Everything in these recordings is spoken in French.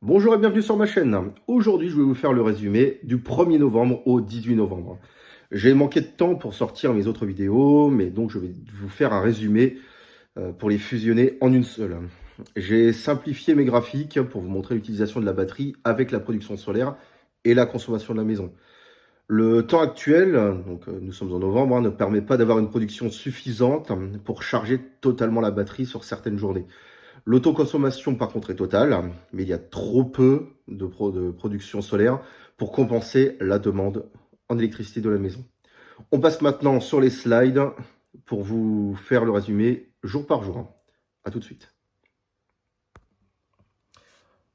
Bonjour et bienvenue sur ma chaîne. Aujourd'hui, je vais vous faire le résumé du 1er novembre au 18 novembre. J'ai manqué de temps pour sortir mes autres vidéos, mais donc je vais vous faire un résumé pour les fusionner en une seule. J'ai simplifié mes graphiques pour vous montrer l'utilisation de la batterie avec la production solaire et la consommation de la maison. Le temps actuel, donc nous sommes en novembre, ne permet pas d'avoir une production suffisante pour charger totalement la batterie sur certaines journées. L'autoconsommation, par contre, est totale, mais il y a trop peu de production solaire pour compenser la demande en électricité de la maison. On passe maintenant sur les slides pour vous faire le résumé jour par jour. A tout de suite.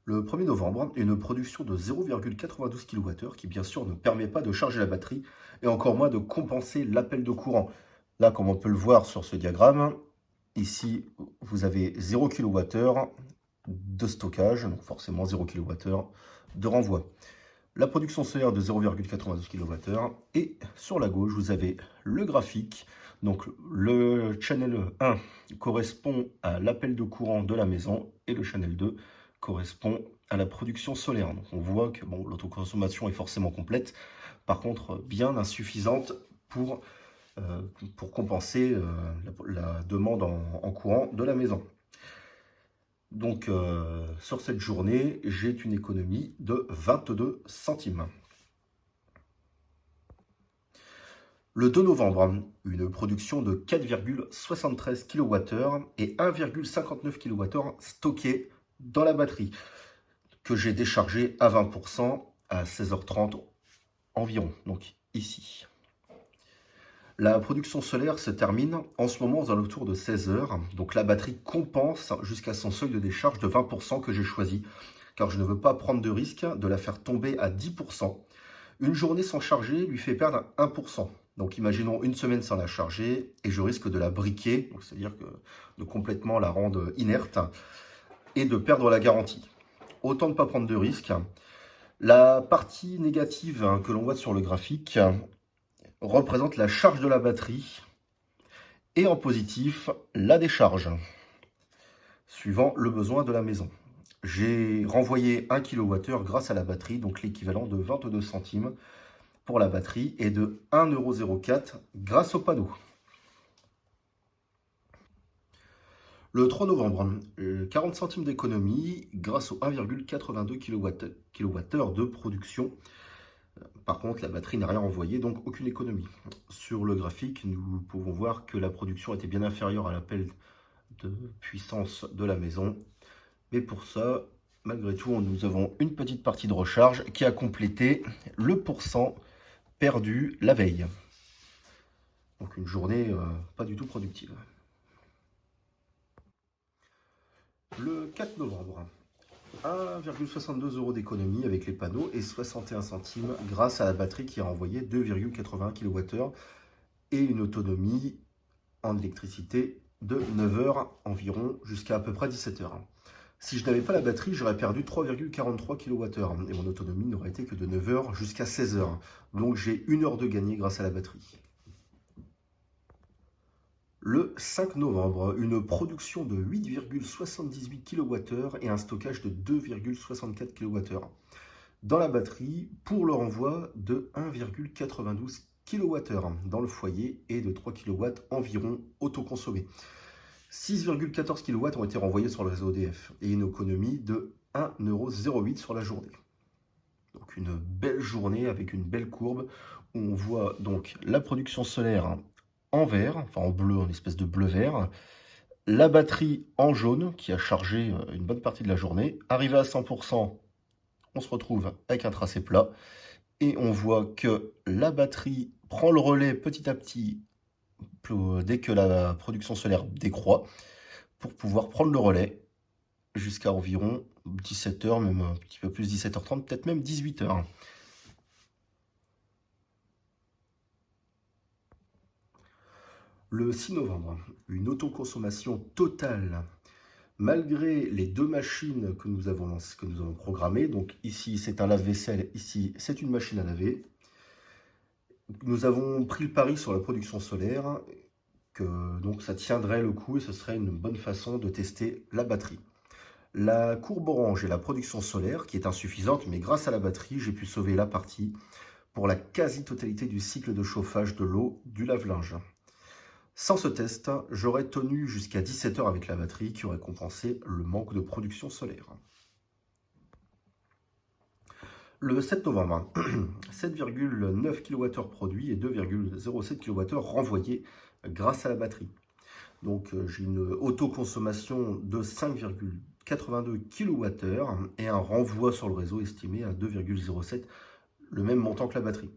Le 1er novembre, une production de 0,92 kWh qui bien sûr ne permet pas de charger la batterie et encore moins de compenser l'appel de courant. Là, comme on peut le voir sur ce diagramme, ici vous avez 0 kWh de stockage, donc forcément 0 kWh de renvoi. La production solaire de 0,92 kWh et sur la gauche vous avez le graphique. Donc le channel 1 correspond à l'appel de courant de la maison et le channel 2 correspond à la production solaire. Donc on voit que bon, l'autoconsommation est forcément complète, par contre bien insuffisante pour compenser la demande en courant de la maison. Donc sur cette journée, j'ai une économie de 22 centimes. Le 2 novembre, une production de 4,73 kWh et 1,59 kWh stockés dans la batterie, que j'ai déchargé à 20% à 16h30 environ, donc ici. La production solaire se termine en ce moment aux alentours de 16h, donc la batterie compense jusqu'à son seuil de décharge de 20% que j'ai choisi, car je ne veux pas prendre de risque de la faire tomber à 10%. Une journée sans charger lui fait perdre 1%. Donc imaginons une semaine sans la charger et je risque de la briquer, c'est-à-dire de complètement la rendre inerte et de perdre la garantie. Autant ne pas prendre de risques. La partie négative que l'on voit sur le graphique représente la charge de la batterie et en positif la décharge, suivant le besoin de la maison. J'ai renvoyé 1 kWh grâce à la batterie, donc l'équivalent de 22 centimes pour la batterie et de 1,04 € grâce au panneau. Le 3 novembre, 40 centimes d'économie grâce au 1,82 kWh de production. Par contre, la batterie n'a rien envoyé, donc aucune économie. Sur le graphique, nous pouvons voir que la production était bien inférieure à l'appel de puissance de la maison. Mais pour ça, malgré tout, nous avons une petite partie de recharge qui a complété le pourcent perdu la veille. Donc une journée pas du tout productive. Le 4 novembre, 1,62 € d'économie avec les panneaux et 61 centimes grâce à la batterie qui a envoyé 2,81 kWh et une autonomie en électricité de 9 h environ jusqu'à à peu près 17 h. Si je n'avais pas la batterie, j'aurais perdu 3,43 kWh et mon autonomie n'aurait été que de 9 h jusqu'à 16 h. Donc j'ai 1 heure de gagné grâce à la batterie. Le 5 novembre, une production de 8,78 kWh et un stockage de 2,64 kWh dans la batterie pour le renvoi de 1,92 kWh dans le foyer et de 3 kW environ autoconsommés. 6,14 kW ont été renvoyés sur le réseau EDF et une économie de 1,08 € sur la journée. Donc une belle journée avec une belle courbe où on voit donc la production solaire en vert, enfin en bleu, en espèce de bleu-vert, la batterie en jaune qui a chargé une bonne partie de la journée. Arrivé à 100%, on se retrouve avec un tracé plat et on voit que la batterie prend le relais petit à petit dès que la production solaire décroît pour pouvoir prendre le relais jusqu'à environ 17 h, même un petit peu plus 17h30, peut-être même 18 h. Le 6 novembre, une autoconsommation totale malgré les deux machines que nous avons programmées. Donc ici c'est un lave-vaisselle, ici c'est une machine à laver. Nous avons pris le pari sur la production solaire Donc ça tiendrait le coup et ce serait une bonne façon de tester la batterie. La courbe orange est la production solaire qui est insuffisante, mais grâce à la batterie, j'ai pu sauver la partie pour la quasi-totalité du cycle de chauffage de l'eau du lave-linge. Sans ce test, j'aurais tenu jusqu'à 17 heures avec la batterie qui aurait compensé le manque de production solaire. Le 7 novembre, 7,9 kWh produits et 2,07 kWh renvoyés grâce à la batterie. Donc j'ai une autoconsommation de 5,82 kWh et un renvoi sur le réseau estimé à 2,07, le même montant que la batterie,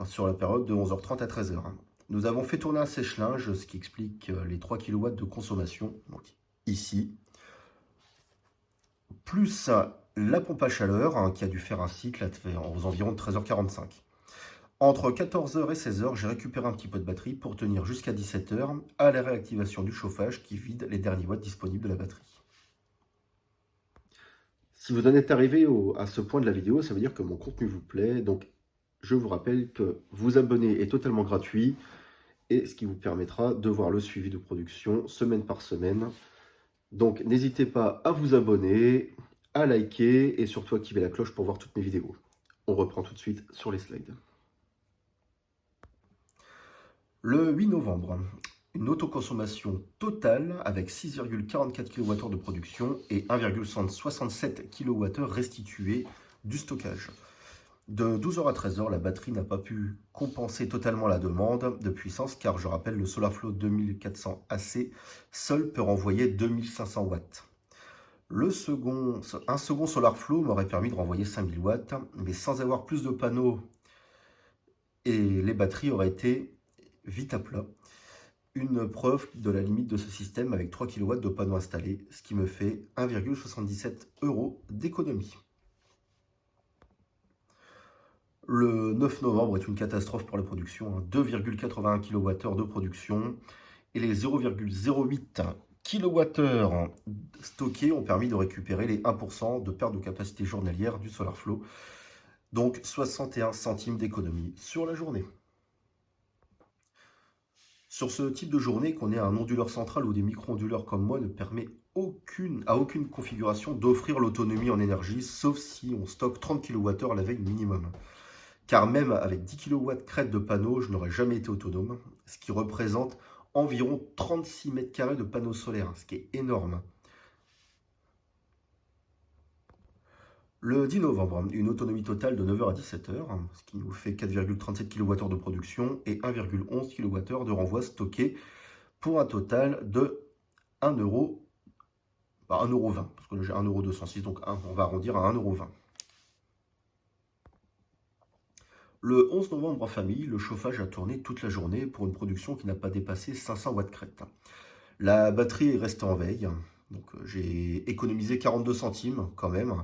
sur la période de 11h30 à 13h. Nous avons fait tourner un sèche-linge, ce qui explique les 3 kW de consommation, donc ici, plus la pompe à chaleur qui a dû faire un cycle aux environs de 13h45. Entre 14h et 16h, j'ai récupéré un petit peu de batterie pour tenir jusqu'à 17h à la réactivation du chauffage qui vide les derniers watts disponibles de la batterie. Si vous en êtes arrivé à ce point de la vidéo, ça veut dire que mon contenu vous plaît. Donc, je vous rappelle que vous abonner est totalement gratuit et ce qui vous permettra de voir le suivi de production semaine par semaine. Donc, n'hésitez pas à vous abonner, à liker et surtout activer la cloche pour voir toutes mes vidéos. On reprend tout de suite sur les slides. Le 8 novembre, une autoconsommation totale avec 6,44 kWh de production et 1,67 kWh restitués du stockage. De 12h à 13h, la batterie n'a pas pu compenser totalement la demande de puissance car je rappelle le SolarFlow 2400 AC seul peut renvoyer 2500 watts. Un second SolarFlow m'aurait permis de renvoyer 5000 watts, mais sans avoir plus de panneaux et les batteries auraient été vite à plat. Une preuve de la limite de ce système avec 3 kW de panneaux installés, ce qui me fait 1,77 € d'économie. Le 9 novembre est une catastrophe pour la production, 2,81 kWh de production et les 0,08 kWh stockés ont permis de récupérer les 1% de perte de capacité journalière du SolarFlow, donc 61 centimes d'économie sur la journée. Sur ce type de journée, qu'on ait un onduleur central ou des micro-onduleurs comme moi, ne permet à aucune configuration d'offrir l'autonomie en énergie, sauf si on stocke 30 kWh la veille minimum. Car même avec 10 kW crête de panneaux, je n'aurais jamais été autonome, ce qui représente environ 36 mètres carrés de panneaux solaires, ce qui est énorme. Le 10 novembre, une autonomie totale de 9h à 17h, ce qui nous fait 4,37 kWh de production et 1,11 kWh de renvoi stocké pour un total de 1 €, 1,20 €, parce que j'ai 1,206 €, donc on va arrondir à 1,20 €. Le 11 novembre en famille, le chauffage a tourné toute la journée pour une production qui n'a pas dépassé 500 watts crête. La batterie est restée en veille, donc j'ai économisé 42 centimes quand même.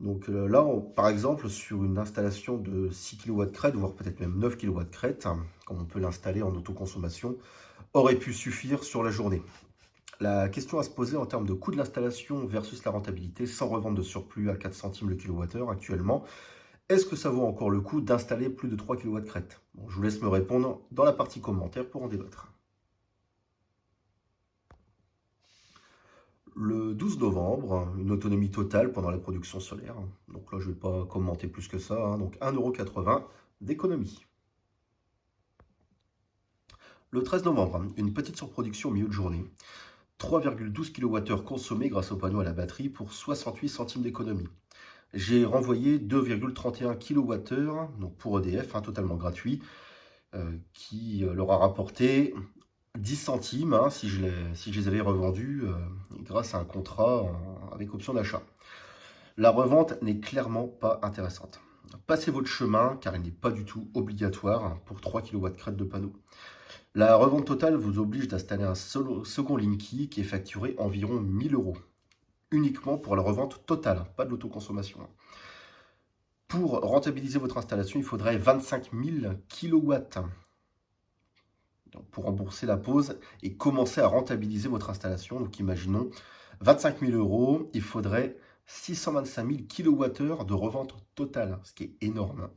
Donc là, par exemple, sur une installation de 6 kW crête, voire peut-être même 9 kW crête, comme on peut l'installer en autoconsommation, aurait pu suffire sur la journée. La question à se poser en termes de coût de l'installation versus la rentabilité, sans revente de surplus à 4 centimes le kWh actuellement, est-ce que ça vaut encore le coup d'installer plus de 3 kW crête? Je vous laisse me répondre dans la partie commentaire pour en débattre. Le 12 novembre, une autonomie totale pendant la production solaire. Donc là, je ne vais pas commenter plus que ça. Donc 1,80 € d'économie. Le 13 novembre, une petite surproduction au milieu de journée. 3,12 kWh consommés grâce au panneau à la batterie pour 68 centimes d'économie. J'ai renvoyé 2,31 kWh, donc pour EDF, totalement gratuit, qui leur a rapporté 10 centimes si je les avais revendus grâce à un contrat avec option d'achat. La revente n'est clairement pas intéressante. Passez votre chemin car elle n'est pas du tout obligatoire pour 3 kW crête de panneau. La revente totale vous oblige d'installer un second Linky qui est facturé environ 1 000 €. Uniquement pour la revente totale, pas de l'autoconsommation. Pour rentabiliser votre installation, il faudrait 25 000 kW. Donc pour rembourser la pause et commencer à rentabiliser votre installation. Donc imaginons 25 000 €, il faudrait 625 000 kWh de revente totale, ce qui est énorme.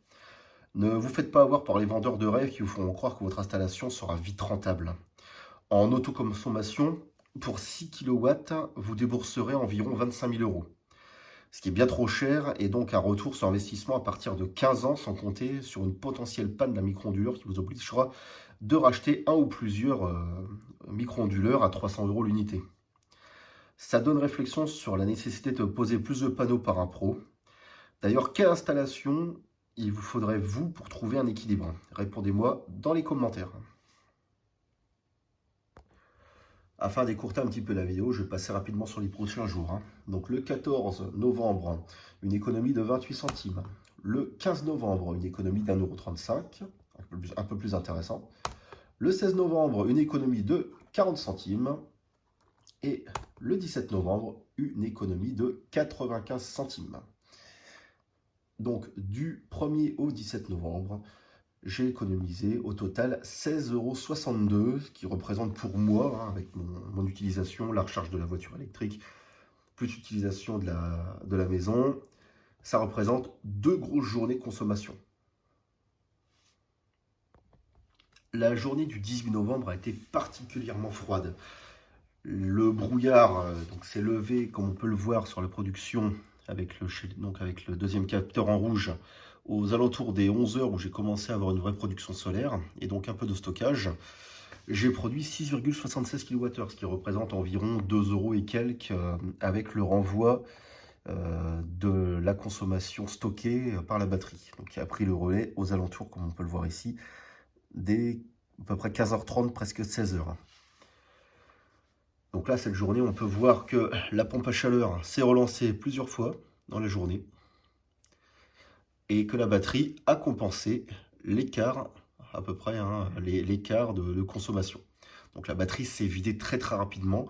Ne vous faites pas avoir par les vendeurs de rêve qui vous font croire que votre installation sera vite rentable. En autoconsommation, pour 6 kW, vous débourserez environ 25 000 euros. Ce qui est bien trop cher et donc un retour sur investissement à partir de 15 ans, sans compter sur une potentielle panne d'un micro-onduleur qui vous obligera de racheter un ou plusieurs micro-onduleurs à 300 euros l'unité. Ça donne réflexion sur la nécessité de poser plus de panneaux par un pro. D'ailleurs, quelle installation il vous faudrait, vous, pour trouver un équilibre? Répondez-moi dans les commentaires. Afin d'écourter un petit peu la vidéo, je vais passer rapidement sur les prochains jours. Donc le 14 novembre, une économie de 28 centimes. Le 15 novembre, une économie d'1,35 €, un peu plus intéressant. Le 16 novembre, une économie de 40 centimes. Et le 17 novembre, une économie de 95 centimes. Donc du 1er au 17 novembre, j'ai économisé au total 16,62 €, ce qui représente pour moi, avec mon utilisation, la recharge de la voiture électrique, plus l'utilisation de la maison, ça représente 2 grosses journées de consommation. La journée du 18 novembre a été particulièrement froide. Le brouillard s'est levé, comme on peut le voir sur la production, avec le deuxième capteur en rouge, aux alentours des 11 h où j'ai commencé à avoir une vraie production solaire et donc un peu de stockage. J'ai produit 6,76 kWh, ce qui représente environ 2 € et quelques avec le renvoi de la consommation stockée par la batterie, donc qui a pris le relais aux alentours, comme on peut le voir ici, dès à peu près 15h30, presque 16h. Donc là, cette journée, on peut voir que la pompe à chaleur s'est relancée plusieurs fois dans la journée et que la batterie a compensé l'écart, à peu près, l'écart de consommation. Donc la batterie s'est vidée très rapidement,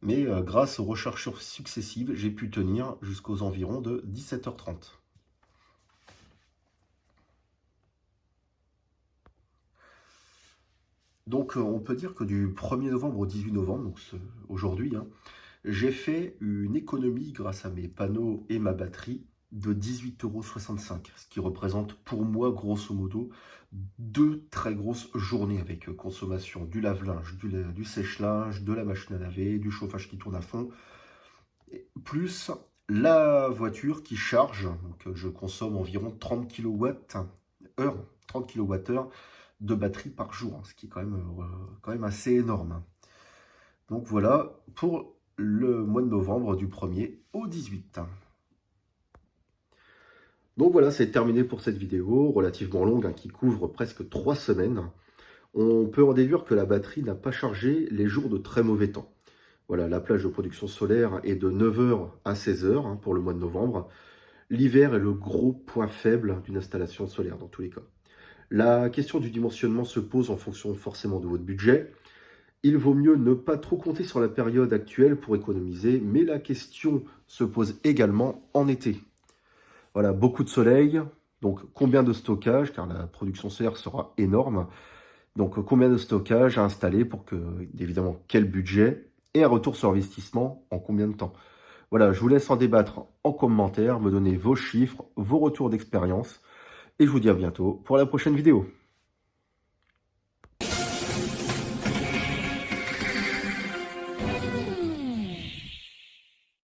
mais grâce aux recharges successives, j'ai pu tenir jusqu'aux environs de 17h30. Donc on peut dire que du 1er novembre au 18 novembre, donc aujourd'hui, j'ai fait une économie grâce à mes panneaux et ma batterie de 18,65 €, ce qui représente pour moi grosso modo 2 très grosses journées avec consommation du lave-linge, du sèche-linge, de la machine à laver, du chauffage qui tourne à fond, plus la voiture qui charge. Donc je consomme environ 30 kWh de batterie par jour, ce qui est quand même assez énorme. Donc voilà pour le mois de novembre du 1er au 18. Donc voilà, c'est terminé pour cette vidéo relativement longue qui couvre presque 3 semaines. On peut en déduire que la batterie n'a pas chargé les jours de très mauvais temps. Voilà, la plage de production solaire est de 9 h à 16 h pour le mois de novembre. L'hiver est le gros point faible d'une installation solaire dans tous les cas. La question du dimensionnement se pose en fonction forcément de votre budget. Il vaut mieux ne pas trop compter sur la période actuelle pour économiser, mais la question se pose également en été. Voilà, beaucoup de soleil, donc combien de stockage, car la production solaire sera énorme. Donc combien de stockage à installer pour que, évidemment, quel budget et un retour sur investissement en combien de temps. Voilà, je vous laisse en débattre en commentaire, me donner vos chiffres, vos retours d'expérience. Et je vous dis à bientôt pour la prochaine vidéo.